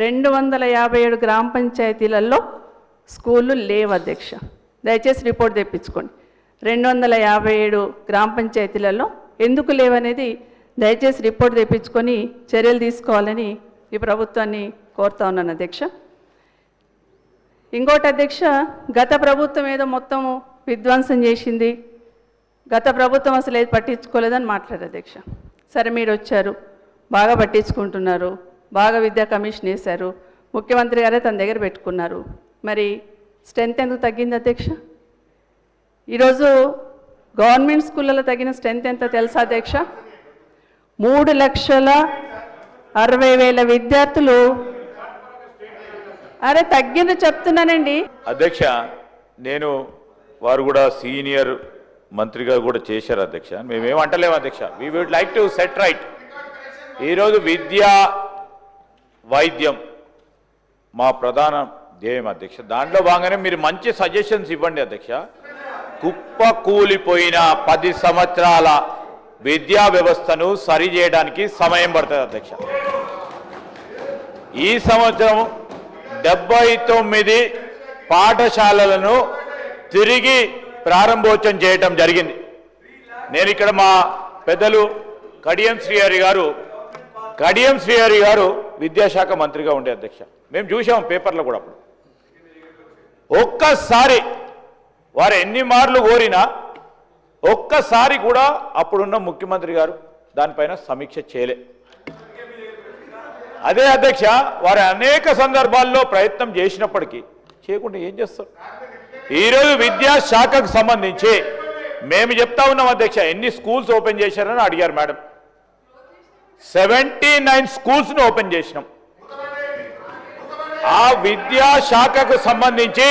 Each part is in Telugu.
257 గ్రామ పంచాయతీలలో స్కూళ్ళు లేవు అధ్యక్ష. దయచేసి రిపోర్ట్ తెప్పించుకోండి. 257 గ్రామ పంచాయతీలలో ఎందుకు లేవనేది దయచేసి రిపోర్ట్ తెప్పించుకొని చర్యలు తీసుకోవాలని ఈ ప్రభుత్వాన్ని కోరుతా ఉన్నాను అధ్యక్ష. ఇంకోటి అధ్యక్ష, గత ప్రభుత్వం ఏదో మొత్తం విధ్వంసం చేసింది, గత ప్రభుత్వం అసలు ఏది పట్టించుకోలేదని మాట్లాడారు అధ్యక్ష. సరే, మీరు వచ్చారు, బాగా పట్టించుకుంటున్నారు, బాగా విద్యా కమిషన్ వేశారు, ముఖ్యమంత్రి గారే తన దగ్గర పెట్టుకున్నారు. మరి స్ట్రెంత్ ఎందుకు తగ్గింది అధ్యక్ష? ఈరోజు గవర్నమెంట్ స్కూళ్ళలో తగిన స్ట్రెంత్ ఎంత తెలుసా అధ్యక్ష? 3,60,000 విద్యార్థులు. అరే తగ్గింది చెప్తున్నానండి అధ్యక్ష. నేను వారు కూడా సీనియర్ మంత్రిగా కూడా చేశారు అధ్యక్ష. మేమేమంటలేము అధ్యక్ష. We would like to set right. ఈరోజు విద్య వైద్యం మా ప్రధాన ధ్యేయం అధ్యక్ష. దాంట్లో భాగంగానే మీరు మంచి సజెషన్స్ ఇవ్వండి అధ్యక్ష. కుప్ప కూలిపోయిన 10 సంవత్సరాల విద్యా వ్యవస్థను సరిచేయడానికి సమయం పడుతుంది అధ్యక్ష. ఈ సంవత్సరం 79 పాఠశాలలను తిరిగి ప్రారంభోత్సవం చేయటం జరిగింది. నేను ఇక్కడ మా పెద్దలు కడియం శ్రీహరి గారు విద్యాశాఖ మంత్రిగా ఉండే అధ్యక్ష. మేము చూసాం పేపర్లో కూడా. అప్పుడు ఒక్కసారి వారు ఎన్ని మార్లు కోరినా ఒక్కసారి కూడా అప్పుడున్న ముఖ్యమంత్రి గారు దానిపైన సమీక్ష చేయలే. అదే అధ్యక్ష, వారు అనేక సందర్భాల్లో ప్రయత్నం చేసినప్పటికీ చేయకుండా ఏం చేస్తారు? ఈరోజు విద్యాశాఖకు సంబంధించి మేము చెప్తా ఉన్నాం అధ్యక్ష. ఎన్ని స్కూల్స్ ఓపెన్ చేశారని అడిగారు మేడం. 79 స్కూల్స్ను ఓపెన్ చేసినాం. ఆ విద్యాశాఖకు సంబంధించి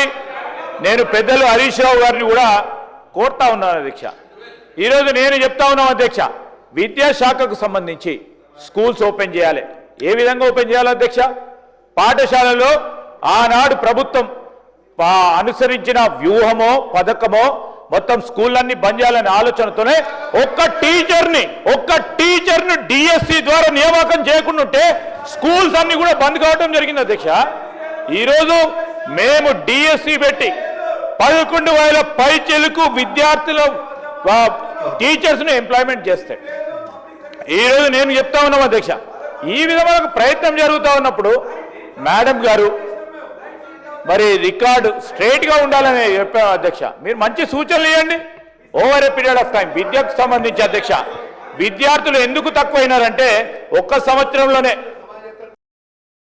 నేను పెద్దలు హరీష్ రావు గారిని కూడా కోరుతా ఉన్నాను అధ్యక్ష. ఈరోజు నేను చెప్తా ఉన్నాం అధ్యక్ష, విద్యాశాఖకు సంబంధించి స్కూల్స్ ఓపెన్ చేయాలి. ఏ విధంగా ఓపెన్ చేయాలి అధ్యక్ష? పాఠశాలలో ఆనాడు ప్రభుత్వం అనుసరించిన వ్యూహమో పథకమో మొత్తం స్కూళ్ళన్నీ బంద్ చేయాలనే ఆలోచనతోనే ఒక్క టీచర్ను డిఎస్సి ద్వారా నియామకం చేయకుండా ఉంటే స్కూల్స్ అన్ని కూడా బంద్ కావడం జరిగింది అధ్యక్ష. ఈరోజు మేము డిఎస్సి పెట్టి 11,000 పైచిలకు విద్యార్థుల టీచర్స్ను ఎంప్లాయ్మెంట్ చేస్తే ఈరోజు నేను చెప్తా ఉన్నాం అధ్యక్ష. ఈ విధమైన ప్రయత్నం జరుగుతూ ఉన్నప్పుడు మేడం గారు మరి రికార్డు స్ట్రైట్గా ఉండాలని చెప్పాము అధ్యక్ష. మీరు మంచి సూచనలు ఇవ్వండి. Over a period of time విద్యకు సంబంధించి అధ్యక్ష, విద్యార్థులు ఎందుకు తక్కువైనారంటే ఒక్క సంవత్సరంలోనే